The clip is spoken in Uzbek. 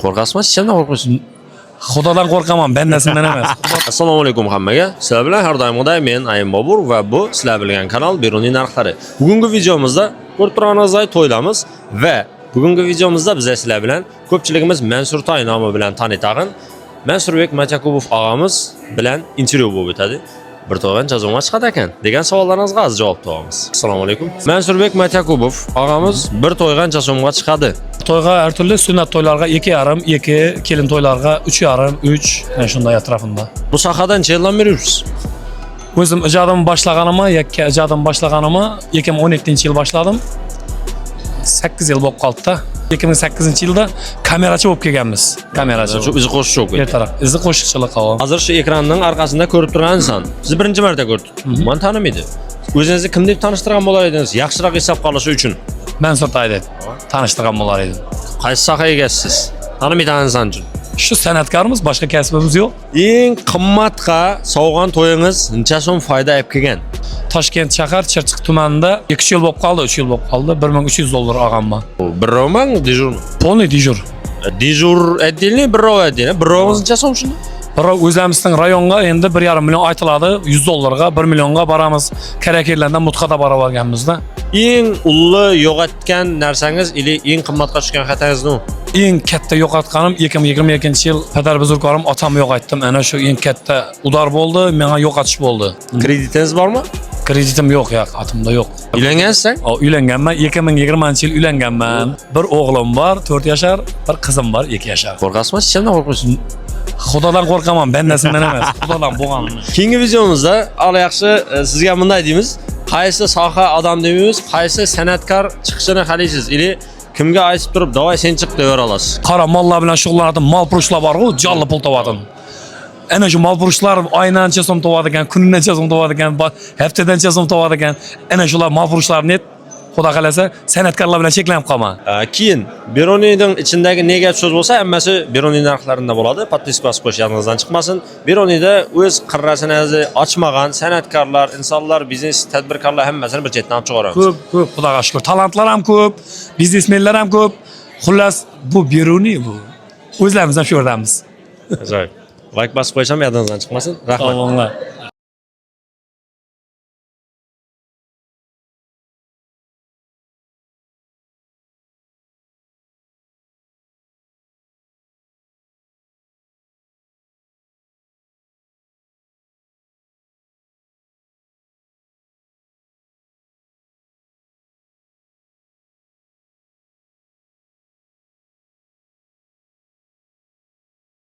Qo'rqasizmi? Hechimdan qo'rqmaysiz. Xudodan qo'rqaman, bandasimdan emas. Assalomu alaykum hammaga. Sizlar bilan har doimgidek men Ayim Bobur va bu sizlar bilgan kanal Beruniy narxlari. Bugungi videomizda ko'rib turganingizdek to'ydamiz va bugungi videomizda biz sizlar bilan ko'pchiligimiz Mansur Toy nomi bilan tanitag'in Mansurbek Matyakubov og'amiz bilan intervyu bo'lib o'tadi. Bir to'g'an jazonga chiqadi ekan degan savollaringizga hozir javob topamiz. Assalomu alaykum. Mansurbek Matyakubov og'amiz bir to'ygan jazonga chiqadi. To'yga har turli sunnat to'ylarga 2,5, 2, kelin to'ylarga 3,5, 3, mana shunday atrofida. Bu sohadan necha yildan beri yuribsiz? O'zim ijodim boshlaganimni, yakka ijodim boshlaganimni 2017-yil boshladim. 8 yil bo'lib qoldi-da. 2008-yilda kamerachi bo'lib kelganmiz. Kamerachi. Shu izi qo'shiq yo'q. Ertaroq izi qo'shiqchilik qilgan. Hozir shu ekranning orqasida ko'rib turgan inson. Sizni birinchi marta ko'rdim. Men tanimaydi. O'zingizni kim deb tanishtirgan bo'lar edingiz? Yaxshiroq hisob qilishi uchun. Mansur Toy deb tanishtirgan bo'lar edim. Qaysi sohaga egasiz? Tanimaydigan inson uchun. Shu san'atkorimiz, boshqa kasbimiz yo'q. Eng qimmatga sovg'an to'yingiz necha so'm foyda olib kelgan? Toshkent shahar Chirchiq tumanida 2 yil bo'lib qoldi, 3 yil bo'lib qoldi. $1300 olganman. Birrovman, dijurmi? Полный dijur. Dijur отдельный, birrov отдельный. Birrovingiz necha so'm shunda? Birov o'zimizning rayonga endi 1,5 million aytiladi, $100 ga 1 millionga boramiz. Kerakirlardan mutqada borib olganmizda. Eng ulli yo'qotgan narsangiz ili eng qimmatga tushgan xatangiz nima? Eng katta yo'qotganim 2022-yil padar buzurg'arim otam yo'qotdim. Ana shu eng katta udar bo'ldi, menga yo'qotish bo'ldi. Kreditingiz bormi? Kreditim yo'q, atimda yo'q. Uylangansiz? Uylanganman, 2020-yil uylanganman. Bir o'g'lim bor, 4 yashar, bir qizim bor, 2 yashar. Qo'rqasizmi? Hechimdan qo'rqmaysiz. Xudodan qo'rqaman, bandasimdan emas, Xudodan bo'lganini. Keyingi videomizda al yaxshi sizga bunday deymiz. Qaysi soha odam demaymiz, qaysi san'atkor chiqishini xohlaysiz? Ili kimga aytib turib, "Davay sen chiq" deb olasiz. Qara mollar bilan shug'ullanadi, mol purushlar bor-ku, jonli pul topadi. Ana shu mol purushlar oydan necha so'm topadi ekan, kundan necha so'm topadi ekan, haftadan necha so'm topadi ekan. Ana shular mol purushlarini Xudo qalasa san'atkorlar bilan cheklanib qolma. Keyin Beruniyning ichidagi nega so'z bo'lsa, hammasi Beruniy narxlarida bo'ladi. Podpiska bosib qo'yish yodingizdan chiqmasin. Beruniyda o'z qirrasini ochmagan san'atkorlar, insonlar, biznes tadbirkorlar hammasini bir chetdan olib chiqaramiz. Ko'p, Xudoga shukr. Talantlar ham ko'p, biznesmenlar ham ko'p. Xullas, bu Beruniy bu. O'zlarimiz ham shu yerdamiz. Ajoyib. Like bosib qo'ysam yodingizdan chiqmasin. Rahmat.